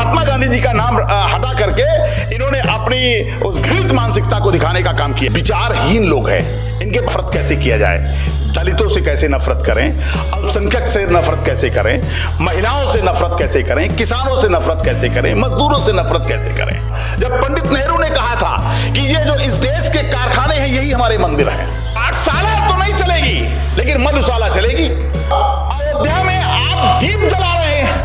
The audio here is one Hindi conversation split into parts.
महात्मा गांधी जी का नाम हटा करके इन्होंने अपनी उस घृणित मानसिकता को दिखाने का काम किया। विचारहीन लोग हैं, इनके नफरत कैसे किया जाए, दलितों से कैसे नफरत करें, अल्पसंख्यक से नफरत कैसे करें, महिलाओं से नफरत कैसे करें, किसानों से नफरत कैसे करें, मजदूरों से नफरत कैसे करें। जब पंडित नेहरू ने कहा था कि ये जो इस देश के कारखाने हैं यही हमारे मंदिर हैं, पाठशाला तो नहीं चलेगी लेकिन मधुशाला चलेगी। अयोध्या में आप दीप जला रहे हैं,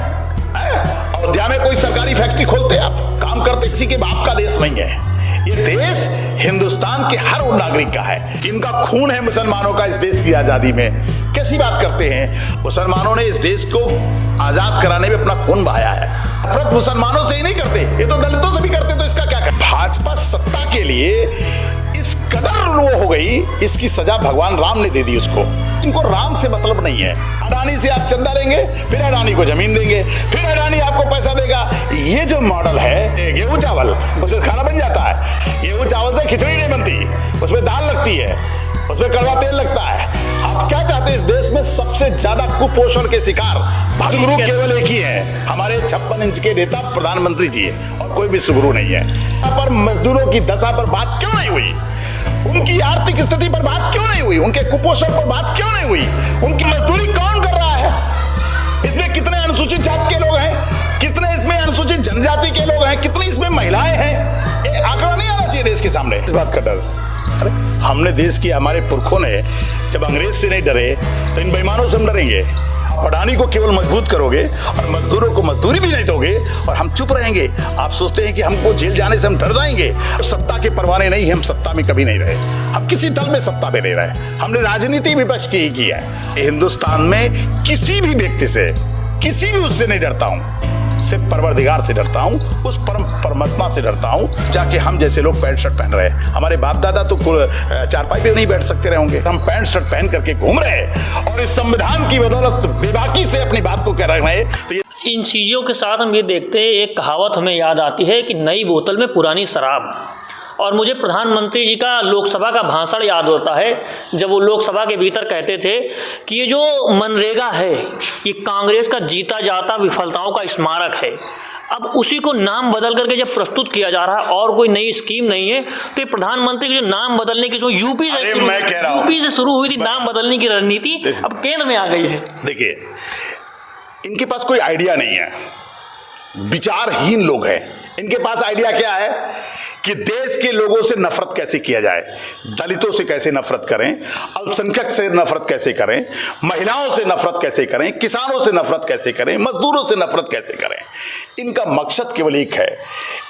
अयोध्या में कोई सरकारी फैक्ट्री खोलते आप, काम करते, किसी के बाप का देश नहीं है। ये देश हिंदुस्तान के हर उन नागरिक का है। इनका खून है मुसलमानों का इस देश की आजादी में। कैसी बात करते हैं, मुसलमानों ने इस देश को आजाद कराने में अपना खून बहाया है। नफरत मुसलमानों से ही नहीं करते, ये तो दलितों से भी करते, तो इसका क्या कर। भाजपा सत्ता के लिए इस कदर वो हो गई, इसकी सजा भगवान राम ने दे दी उसको। इनको राम से मतलब नहीं है। अडानी से आप चंदा लेंगे, फिर अडानी को जमीन देंगे, फिर अडानी आपको पैसा देगा। ये जो मॉडल है, गेहूं चावल, उससे खाना बन जाता है। गेहूं चावल से खिचड़ी नहीं बनती, उसमें दाल लगती है, उसमें कड़वा तेल लगता है। आप क्या चाहते हैं, इस देश में सबसे ज्यादा कुपोषण के शिकार सुगरू केवल एक ही है, हमारे 56 इंच के नेता प्रधानमंत्री जी है, और कोई भी सुगरू नहीं है। यहाँ पर मजदूरों की दशा पर बात क्यों नहीं हुई, उनकी आर्थिक स्थिति पर बात क्यों नहीं हुई, उनके कुपोषण पर बात क्यों नहीं हुई, उनकी मजदूरी कौन कर रहा है। इसमें कितने अनुसूचित जाति के लोग हैं, कितने इसमें अनुसूचित जनजाति के लोग हैं, कितनी इसमें महिलाएं हैं, ये आंकड़ा नहीं आना चाहिए देश के सामने। इस बात का डर, अरे हमने देश की, हमारे पुरखों ने जब अंग्रेज से नहीं डरे तो इन बेईमानों से हम डरेंगे। आप अडानी को केवल मजबूत करोगे और मजदूरों को मजदूरी भी नहीं दोगे और हम चुप रहेंगे। आप सोचते हैं कि हमको जेल जाने से हम डर जाएंगे। सत्ता के परवाने नहीं, हम सत्ता में कभी नहीं रहे, हम किसी दल में सत्ता में नहीं रहे, हमने राजनीति विपक्ष की ही की है। हिंदुस्तान में किसी भी व्यक्ति से, किसी भी उससे नहीं डरता हूं, सिर्फ परवरदिगार से डरता हूं, उस परम परमात्मा से डरता हूं। जाके हम जैसे लोग पैंट शर्ट पहन रहे हैं, हमारे बाप दादा तो चारपाई पे नहीं बैठ सकते रहे होंगे, हम पैंट शर्ट पहन करके घूम रहे हैं और इस संविधान की बदौलत बेबाकी से अपनी बात को कह रहे हैं। तो ये इन चीज़ों के साथ हम ये देखते हैं, एक कहावत हमें याद आती है कि नई बोतल में पुरानी शराब। और मुझे प्रधानमंत्री जी का लोकसभा का भाषण याद होता है, जब वो लोकसभा के भीतर कहते थे कि ये जो मनरेगा है ये कांग्रेस का जीता जाता विफलताओं का स्मारक है। अब उसी को नाम बदल करके जब प्रस्तुत किया जा रहा है और कोई नई स्कीम नहीं है, तो ये प्रधानमंत्री के जो नाम बदलने की यूपी से शुरू हुई थी नाम बदलने की रणनीति, अब केंद्र में आ गई है। देखिए, इनके पास कोई आइडिया नहीं है, विचारहीन लोग हैं। इनके पास आइडिया क्या है कि देश के लोगों से नफरत कैसे किया जाए, दलितों से कैसे नफरत करें, अल्पसंख्यक से नफरत कैसे करें, महिलाओं से नफरत कैसे करें, किसानों से नफरत कैसे करें, मजदूरों से नफरत कैसे करें। इनका मकसद केवल एक है,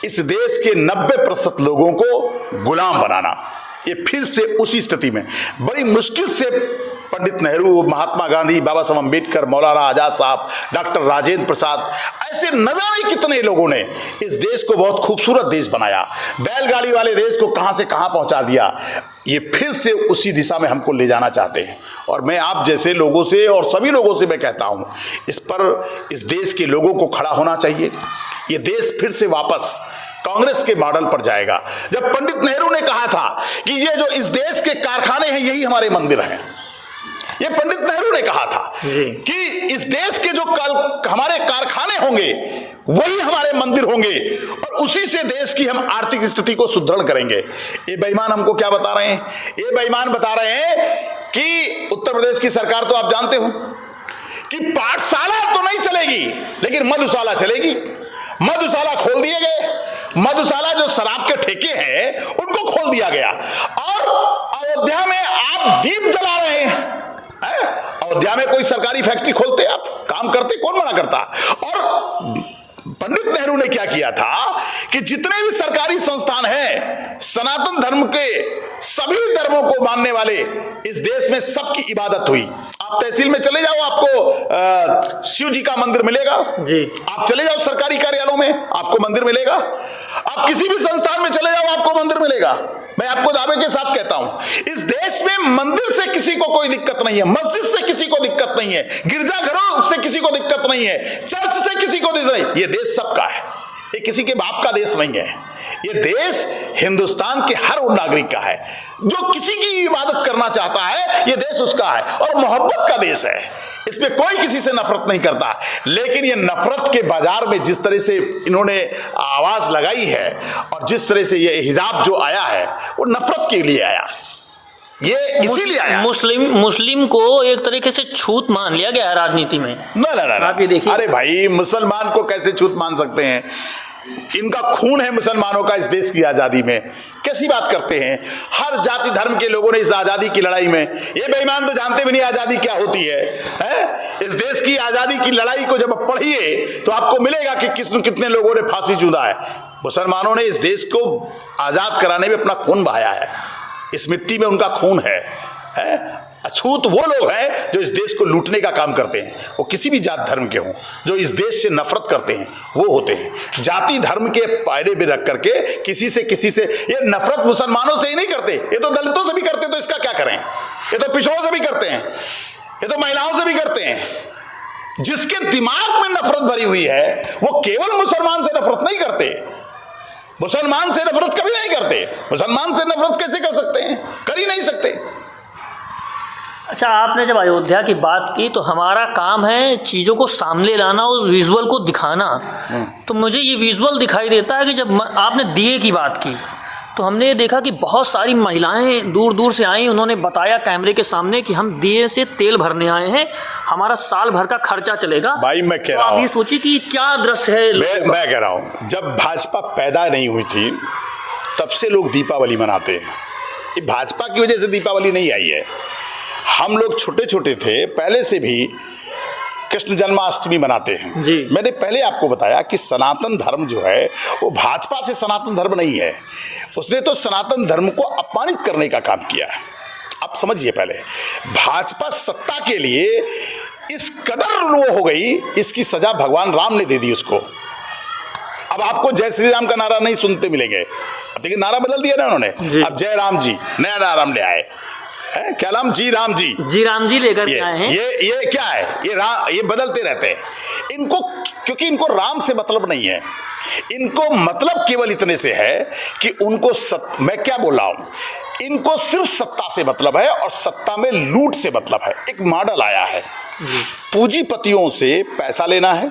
इस देश के 90% लोगों को गुलाम बनाना। ये फिर से उसी स्थिति में, बड़ी मुश्किल से पंडित नेहरू, महात्मा गांधी, बाबा साहब अम्बेडकर, मौलाना आजाद साहब, डॉक्टर राजेंद्र प्रसाद, ऐसे न जाने कितने लोगों ने इस देश को बहुत खूबसूरत देश बनाया, बैलगाड़ी वाले देश को कहां से कहां पहुंचा दिया। ये फिर से उसी दिशा में हमको ले जाना चाहते हैं। और मैं आप जैसे लोगों से और सभी लोगों से मैं कहता हूं, इस पर इस देश के लोगों को खड़ा होना चाहिए। ये देश फिर से वापस कांग्रेस के मॉडल पर जाएगा। जब पंडित नेहरू ने कहा था कि ये जो इस देश के कारखाने हैं यही हमारे मंदिर हैं, ये पंडित नेहरू ने कहा था कि इस देश के जो कल हमारे कारखाने होंगे वही हमारे मंदिर होंगे और उसी से देश की हम आर्थिक स्थिति को सुदृढ़ करेंगे। ये बेईमान हमको क्या बता रहे हैं, ये बेईमान बता रहे हैं कि उत्तर प्रदेश की सरकार तो आप जानते हो कि पाठशाला तो नहीं चलेगी लेकिन मधुशाला चलेगी। मधुशाला खोल दिए गए, मधुशाला जो शराब के ठेके हैं उनको खोल दिया गया। और अयोध्या में आप दीप जला रहे हैं, अयोध्या में कोई सरकारी फैक्ट्री खोलते आप, काम करते, कौन मना करता। और पंडित नेहरू ने क्या किया था कि जितने भी सरकारी संस्थान हैं, सनातन धर्म के सभी धर्मों को मानने वाले इस देश में सबकी इबादत हुई। आप तहसील में चले जाओ, आपको शिव जी का मंदिर मिलेगा जी। आप चले जाओ सरकारी कार्यालयों में, आपको मंदिर मिलेगा। आप किसी भी संस्थान में चले जाओ, आपको मंदिर मिलेगा। मैं आपको दावे के साथ कहता हूं, इस देश में मंदिर से किसी को कोई दिक्कत नहीं है, मस्जिद से किसी को दिक्कत नहीं है, गिरजाघरों से किसी को दिक्कत नहीं है, चर्च से किसी को दिक्कत नहीं। ये देश सबका है, ये किसी के बाप का देश नहीं है। ये देश हिंदुस्तान के हर उन नागरिक का है जो किसी की इबादत करना चाहता है, ये देश उसका है और मोहब्बत का देश है। इसमें कोई किसी से नफरत नहीं करता, लेकिन ये नफरत के बाजार में जिस तरह से इन्होंने आवाज लगाई है और जिस तरह से ये हिजाब जो आया है वो नफरत के लिए आया, ये इसीलिए आया। मुस्लिम को एक तरीके से छूत मान लिया गया है राजनीति में। ना, आप ये देखिए। अरे भाई, मुसलमान को कैसे छूत मान सकते हैं? इनका खून है मुसलमानों का इस देश की आजादी में, कैसी बात करते हैं? हर जाति धर्म के लोगों ने इस आजादी की लड़ाई में, ये बेईमान तो जानते भी नहीं आजादी क्या होती है? इस देश की आजादी की लड़ाई को जब पढ़िए तो आपको मिलेगा कि कितने लोगों ने फांसी चूंधा है। मुसलमानों ने इस देश को आजाद कराने में अपना खून बहाया है, इस मिट्टी में उनका खून है? अछूत वो लोग हैं जो इस देश को लूटने का काम करते हैं, वो किसी भी जात धर्म के हों, जो इस देश से नफरत करते हैं वो होते हैं। जाति धर्म के पायरे में रख करके किसी से ये नफरत मुसलमानों से ही नहीं करते, ये तो दलितों से भी करते, तो इसका क्या करें? ये तो पिछड़ों से भी करते हैं, ये तो महिलाओं से भी करते हैं। जिसके दिमाग में नफरत भरी हुई है वो केवल मुसलमान से नफरत नहीं करते, मुसलमान से नफरत कभी नहीं करते। मुसलमान से नफरत कैसे कर सकते हैं? कर ही नहीं सकते। अच्छा, आपने जब अयोध्या की बात की तो हमारा काम है चीज़ों को सामने लाना, उस विजुअल को दिखाना। तो मुझे ये विजुअल दिखाई देता है कि जब आपने दिए की बात की तो हमने ये देखा कि बहुत सारी महिलाएं दूर दूर से आई, उन्होंने बताया कैमरे के सामने कि हम दिए से तेल भरने आए हैं, हमारा साल भर का खर्चा चलेगा। भाई मैं कह रहा हूँ, आप ये सोचिए कि क्या दृश्य है। मैं कह रहा हूँ, जब भाजपा पैदा नहीं हुई थी तब से लोग दीपावली मनाते हैं। ये भाजपा की वजह से दीपावली नहीं आई है। हम लोग छोटे छोटे थे पहले से भी कृष्ण जन्माष्टमी मनाते हैं जी। मैंने पहले आपको बताया कि सनातन धर्म जो है वो भाजपा से सनातन धर्म नहीं है, उसने तो सनातन धर्म को अपमानित करने का काम किया है। आप समझिए, पहले भाजपा सत्ता के लिए इस कदर वो हो गई, इसकी सजा भगवान राम ने दे दी उसको। अब आपको जय श्री राम का नारा नहीं सुनते मिलेंगे, देखिए नारा बदल दिया ना उन्होंने, अब जय राम जी नया नारा ले आए, क्या नाम? जी राम जी लेकर के आए हैं। ये क्या है? ये बदलते रहते हैं इनको, क्योंकि इनको राम से मतलब नहीं है। इनको मतलब केवल इतने से है कि उनको मैं क्या बोल रहा हूं, इनको सिर्फ सत्ता से मतलब है और सत्ता में लूट से मतलब है। एक मॉडल आया है, पूंजीपतियों से पैसा लेना है,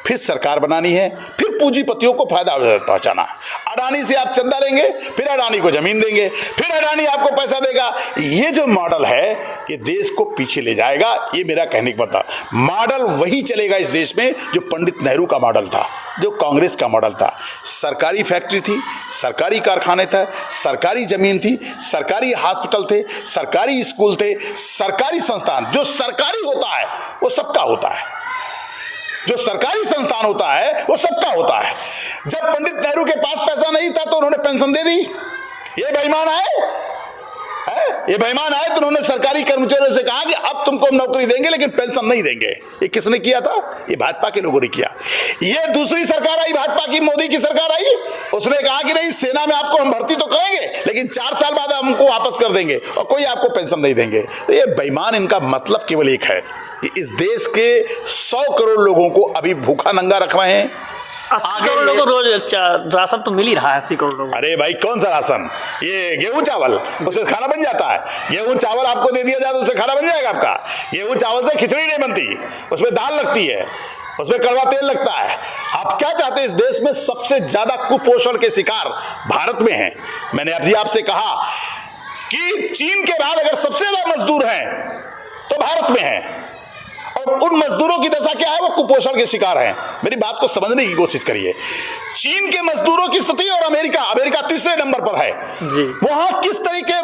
फिर सरकार बनानी है, फिर पूंजीपतियों को फायदा पहुंचाना। अडानी से आप चंदा लेंगे, फिर अडानी को जमीन देंगे, फिर अडानी आपको पैसा देगा। ये जो मॉडल है ये देश को पीछे ले जाएगा। ये मेरा कहने का मतलब मॉडल वही चलेगा इस देश में जो पंडित नेहरू का मॉडल था, जो कांग्रेस का मॉडल था। सरकारी फैक्ट्री थी, सरकारी कारखाने थे, सरकारी जमीन थी, सरकारी हॉस्पिटल थे, सरकारी स्कूल थे, सरकारी संस्थान। जो सरकारी होता है वो सबका होता है, जो सरकारी संस्थान होता है वो सबका होता है। जब पंडित नेहरू के पास पैसा नहीं था तो उन्होंने पेंशन दे दी। ये बेईमान आए ये बेईमान आए तो उन्होंने सरकारी कर्मचारियों से कहा कि अब तुमको हम नौकरी देंगे लेकिन पेंशन नहीं देंगे। ये किसने किया था? ये भाजपा के लोगों ने किया। ये दूसरी सरकार आई भाजपा की, मोदी की सरकार आई, उसने कहा कि नहीं सेना में आपको हम भर्ती तो करेंगे लेकिन 4 साल बाद हमको वापस कर देंगे और कोई आपको पेंशन नहीं देंगे। तो ये बेईमान, इनका मतलब केवल एक है कि इस देश के 100 करोड़ लोगों को अभी भूखा नंगा रख रहे हैं। 80 करोड़ लोगों को रोज राशन तो मिल ही रहा है। 80 करोड़ लोगों। अरे भाई कौन सा राशन? ये गेहूं चावल, उससे खाना बन जाता है। गेहूं चावल आपको दे दिया जाए तो उससे खाना बन जाएगा आपका? गेहूं चावल से खिचड़ी नहीं बनती, उसमें दाल लगती है, उसमें कड़वा तेल लगता है। आप क्या चाहते हैं? इस देश में सबसे ज्यादा कुपोषण के शिकार भारत में हैं। मैंने अभी आपसे कहा कि चीन के बाद अगर सबसे ज्यादा मजदूर हैं तो भारत में हैं, और उन मजदूरों की दशा क्या है? वो कुपोषण के शिकार हैं। मेरी बात को समझने की कोशिश करिए। चीन के मजदूरों की स्थिति और अमेरिका तीसरे नंबर पर है जी। वहां किस तरीके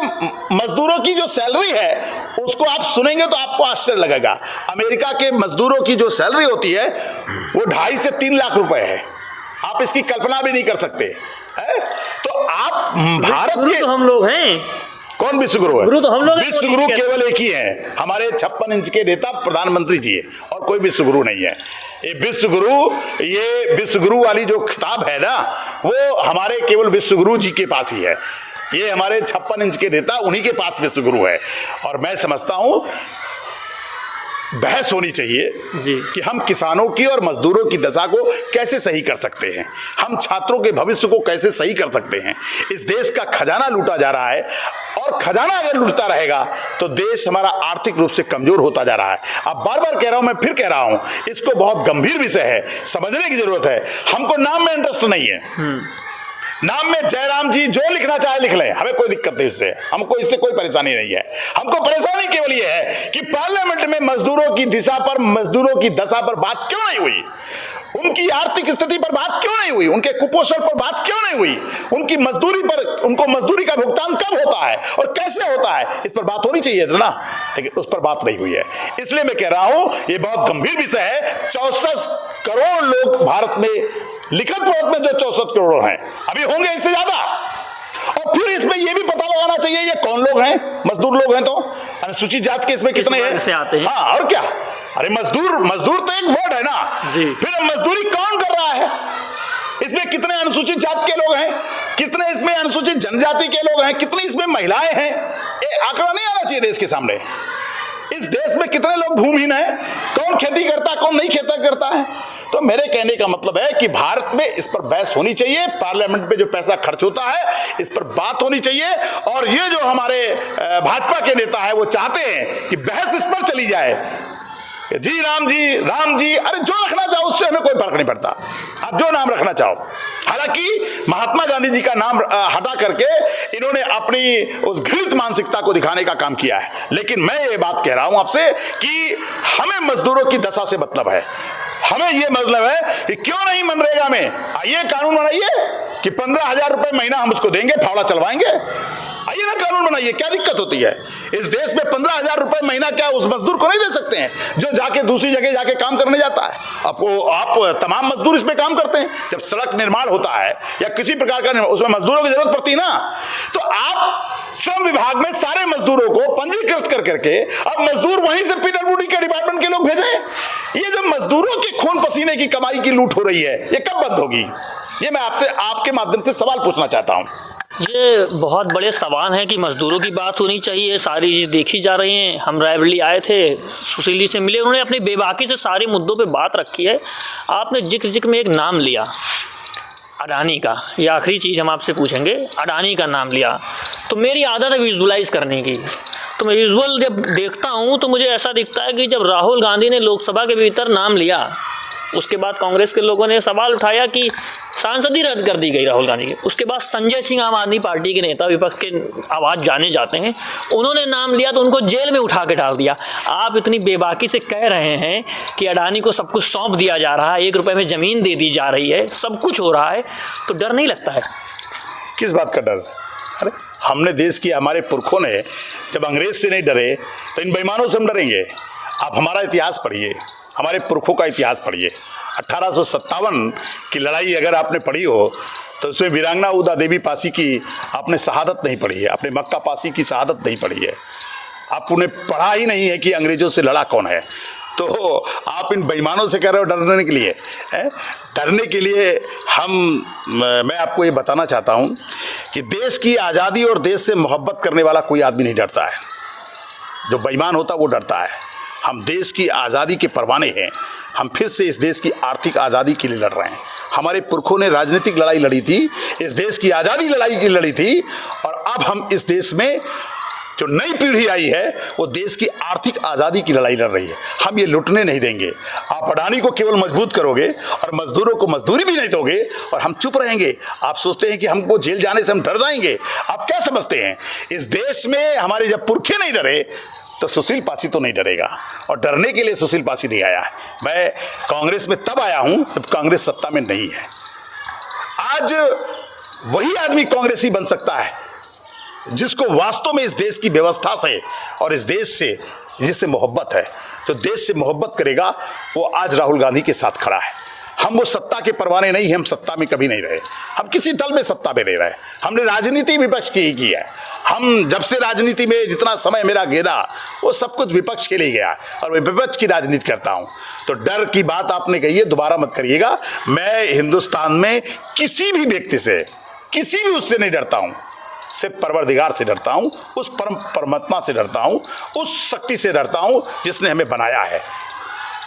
मजदूरों की जो सैलरी है उसको आप सुनेंगे तो आपको आश्चर्य लगेगा। अमेरिका के मजदूरों की जो सैलरी होती है वो 2.5 से 3 लाख रुपए है। आप इसकी कल्पना भी नहीं कर सकते है? तो आप भारत के हम लोग हैं। कौन विश्वगुरु है? गुरु तो हम लोग, विश्वगुरु केवल एक ही है, हमारे 56 इंच के नेता प्रधानमंत्री जी है, और कोई विश्वगुरु नहीं है। ये विश्वगुरु वाली जो खिताब है ना वो हमारे केवल विश्वगुरु जी के पास ही है। ये हमारे 56 इंच के नेता, उन्हीं के पास विश्वगुरु है। और मैं समझता हूं बहस होनी चाहिए जी। कि हम किसानों की और मजदूरों की दशा को कैसे सही कर सकते हैं, हम छात्रों के भविष्य को कैसे सही कर सकते हैं। इस देश का खजाना लूटा जा रहा है और खजाना अगर लूटता रहेगा तो देश हमारा आर्थिक रूप से कमजोर होता जा रहा है। अब बार बार कह रहा हूं, मैं फिर कह रहा हूं, इसको बहुत गंभीर विषय है, समझने की जरूरत है। हमको नाम में इंटरेस्ट नहीं है, नाम में जयराम जी जो लिखना चाहे लिख लें, हमें कोई दिक्कत नहीं उससे, हमको इससे कोई परेशानी नहीं है। हमको परेशानी केवल ये है कि पार्लियामेंट में मजदूरों की दिशा पर, मजदूरों की दशा पर बात क्यों नहीं हुई, उनकी आर्थिक स्थिति पर बात क्यों नहीं हुई, उनके कुपोषण पर बात क्यों नहीं हुई, उनकी मजदूरी पर, उनको मजदूरी का भुगतान कब होता है और कैसे होता है, इस पर बात होनी चाहिए ना, लेकिन उस पर बात नहीं हुई है। इसलिए मैं कह रहा हूं ये बहुत गंभीर विषय है। 64 करोड़ लोग भारत में, लिखित रूप में जो 64 करोड़ हैं, अभी होंगे इससे ज्यादा। और फिर इसमें यह भी पता लगाना चाहिए ये कौन लोग हैं, मजदूर लोग हैं तो अनुसूचित जाति के इसमें कितने हैं, आते हैं। हाँ, और क्या, अरे मजदूर तो एक वर्ड है ना जी। फिर मजदूरी कौन कर रहा है, इसमें कितने अनुसूचित जाति के लोग हैं, कितने इसमें अनुसूचित जनजाति के लोग हैं, कितनी इसमें महिलाएं हैं, ये आंकड़ा नहीं आना चाहिए देश के सामने। इस देश में कितने लोग भूमिहीन हैं, कौन खेती करता है, कौन नहीं खेती करता है। तो मेरे कहने का मतलब है कि भारत में इस पर बहस होनी चाहिए, पार्लियामेंट में जो पैसा खर्च होता है इस पर बात होनी चाहिए। और ये जो हमारे भाजपा के नेता है वो चाहते हैं कि बहस इस पर चली जाए, जी राम जी, अरे जो रखना चाहो उससे हमें कोई फर्क नहीं पड़ता, आप जो नाम रखना चाहो। हालांकि महात्मा गांधी जी का नाम हटा करके इन्होंने अपनी उस घृणित मानसिकता को दिखाने का काम किया है। लेकिन मैं ये बात कह रहा हूं आपसे कि हमें मजदूरों की दशा से मतलब है, हमें ये मतलब है कि क्यों नहीं मनरेगा में आइए कानून बनाइए कि 15,000 रुपए महीना हम उसको देंगे, फावड़ा चलवाएंगे, आइए ना कानून बनाइए, क्या दिक्कत होती है। इस देश में 15,000 रुपए महीना क्या उस मजदूर को नहीं दे सकते हैं जो जाके दूसरी जगह जाके काम करने जाता है। आप तमाम मजदूर इसमें काम करते हैं, जब सड़क निर्माण होता है या किसी प्रकार का उसमें मजदूरों की जरूरत पड़ती है ना, तो आप श्रम विभाग में सारे मजदूरों को पंजीकृत कर करके अब मजदूर वहीं से पीडब्ल्यूडी के डिपार्टमेंट के लोग भेजें। ये जो मजदूरों के खून पसीने की कमाई की लूट हो रही है ये कब बंद होगी, ये मैं आपसे आपके माध्यम से सवाल पूछना चाहता हूं। ये बहुत बड़े सवाल हैं कि मजदूरों की बात होनी चाहिए, सारी चीज़ देखी जा रही हैं। हम रायबरेली आए थे, सुशील जी से मिले, उन्होंने अपनी बेबाकी से सारे मुद्दों पे बात रखी है। आपने जिक्र में एक नाम लिया अडानी का, ये आखिरी चीज़ हम आपसे पूछेंगे, अडानी का नाम लिया, तो मेरी आदत है विजुअलाइज़ करने की। तो मैं विजुअल जब देखता हूँ तो मुझे ऐसा दिखता है कि जब राहुल गांधी ने लोकसभा के भीतर नाम लिया, उसके बाद कांग्रेस के लोगों ने सवाल उठाया कि सांसदी रद्द कर दी गई राहुल गांधी की। उसके बाद संजय सिंह आम आदमी पार्टी के नेता, विपक्ष के आवाज़ जाने जाते हैं, उन्होंने नाम लिया तो उनको जेल में उठा के डाल दिया। आप इतनी बेबाकी से कह रहे हैं कि अडानी को सब कुछ सौंप दिया जा रहा है, 1 रुपये में ज़मीन दे दी जा रही है, सब कुछ हो रहा है, तो डर नहीं लगता है? किस बात का डर? अरे हमने देश की, हमारे पुरखों ने जब अंग्रेज से नहीं डरे तो इन बेईमानों से हम डरेंगे? आप हमारा इतिहास पढ़िए, हमारे पुरखों का इतिहास पढ़िए। 1857 की लड़ाई अगर आपने पढ़ी हो तो उसमें वीरांगना उदा देवी पासी की आपने शहादत नहीं पढ़ी है, आपने मक्का पासी की शहादत नहीं पढ़ी है, आपने पढ़ा ही नहीं है कि अंग्रेजों से लड़ा कौन है। तो आप इन बेईमानों से कह रहे हो डरने के लिए डरने के लिए मैं आपको ये बताना चाहता हूँ कि देश की आज़ादी और देश से मोहब्बत करने वाला कोई आदमी नहीं डरता है, जो बेईमान होता है वो डरता है। हम देश की आज़ादी के परवाने हैं, हम फिर से इस देश की आर्थिक आज़ादी के लिए लड़ रहे हैं। हमारे पुरखों ने राजनीतिक लड़ाई लड़ी थी, इस देश की आज़ादी लड़ाई की लड़ी थी, और अब हम इस देश में जो नई पीढ़ी आई है वो देश की आर्थिक आज़ादी की लड़ाई लड़ रही है। हम ये लुटने नहीं देंगे। आप अडानी को केवल मजबूत करोगे और मजदूरों को मजदूरी भी नहीं दोगे और हम चुप रहेंगे। आप सोचते हैं कि हमको जेल जाने से हम डर जाएंगे? आप क्या समझते हैं? इस देश में हमारे जब पुरखे नहीं डरे तो सुशील पासी तो नहीं डरेगा, और डरने के लिए सुशील पासी नहीं आया है। मैं कांग्रेस में तब आया हूं जब कांग्रेस सत्ता में नहीं है। आज वही आदमी कांग्रेसी बन सकता है जिसको वास्तव में इस देश की व्यवस्था से और इस देश से जिससे मोहब्बत है। जो देश से मोहब्बत करेगा वो आज राहुल गांधी के साथ खड़ा है। हम वो सत्ता के परवाने नहीं हैं, हम सत्ता में कभी नहीं रहे, हम किसी दल में सत्ता में नहीं रहे, हमने राजनीति विपक्ष की ही की है। हम जब से राजनीति में जितना समय मेरा गेरा वो सब कुछ विपक्ष के लिए गया और मैं विपक्ष की राजनीति करता हूं। तो डर की बात आपने कही है, दोबारा मत करिएगा। मैं हिंदुस्तान में किसी भी व्यक्ति से, किसी भी उससे नहीं डरता हूं। सिर्फ परवरदिगार से डरता हूँ, उस परम परमात्मा से डरता हूँ, उस शक्ति से डरता हूँ जिसने हमें बनाया है,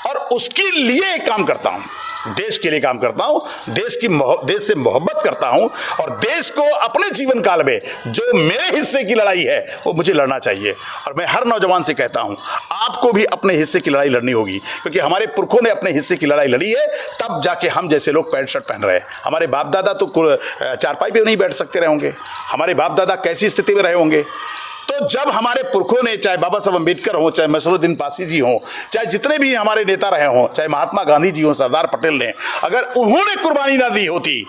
और उसके लिए काम करता हूँ, देश के लिए काम करता हूँ, देश से मोहब्बत करता हूँ, और देश को अपने जीवन काल में जो मेरे हिस्से की लड़ाई है वो मुझे लड़ना चाहिए। और मैं हर नौजवान से कहता हूँ, आपको भी अपने हिस्से की लड़ाई लड़नी होगी, क्योंकि हमारे पुरखों ने अपने हिस्से की लड़ाई लड़ी है, तब जाके हम जैसे लोग पैंट शर्ट पहन रहे हैं। हमारे बाप दादा तो चारपाई पे नहीं बैठ सकते रहे होंगे, हमारे बाप दादा कैसी स्थिति में रहे होंगे। तो जब हमारे पुरखों ने, चाहे बाबा साहब अम्बेडकर हों, चाहे मसरुद्दीन पासी जी हों, चाहे जितने भी हमारे नेता रहे हों, चाहे महात्मा गांधी जी हों, सरदार पटेल ने, अगर उन्होंने कुर्बानी ना दी होती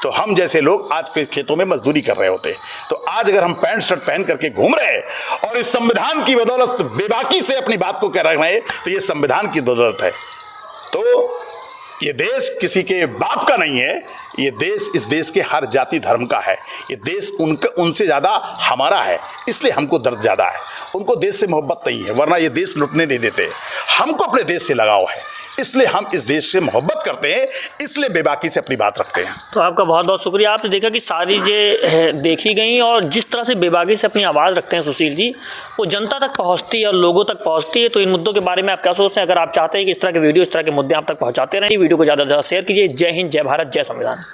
तो हम जैसे लोग आज के खेतों में मजदूरी कर रहे होते। तो आज अगर हम पैंट शर्ट पहन करके घूम रहे हैं और इस संविधान की बदौलत बेबाकी से अपनी बात को कह रहे हैं, तो ये संविधान की बदौलत है। तो ये देश किसी के बाप का नहीं है, ये देश इस देश के हर जाति धर्म का है। ये देश उनसे ज़्यादा हमारा है, इसलिए हमको दर्द ज़्यादा है। उनको देश से मोहब्बत नहीं है, वरना ये देश लुटने नहीं देते। हमको अपने देश से लगाव है, इसलिए हम इस देश से मोहब्बत करते हैं, इसलिए बेबाकी से अपनी बात रखते हैं। तो आपका बहुत बहुत शुक्रिया। आपने देखा कि सारी चीज़ें देखी गई और जिस तरह से बेबाकी से अपनी आवाज़ रखते हैं सुशील जी, वो जनता तक पहुंचती है और लोगों तक पहुंचती है। तो इन मुद्दों के बारे में आप क्या सोचते हैं? अगर आप चाहते हैं कि इस तरह के वीडियो, इस तरह के मुद्दे आप तक पहुंचाते रहें, वीडियो को ज़्यादा से ज़्यादा शेयर कीजिए। जय हिंद, जय भारत, जय संविधान।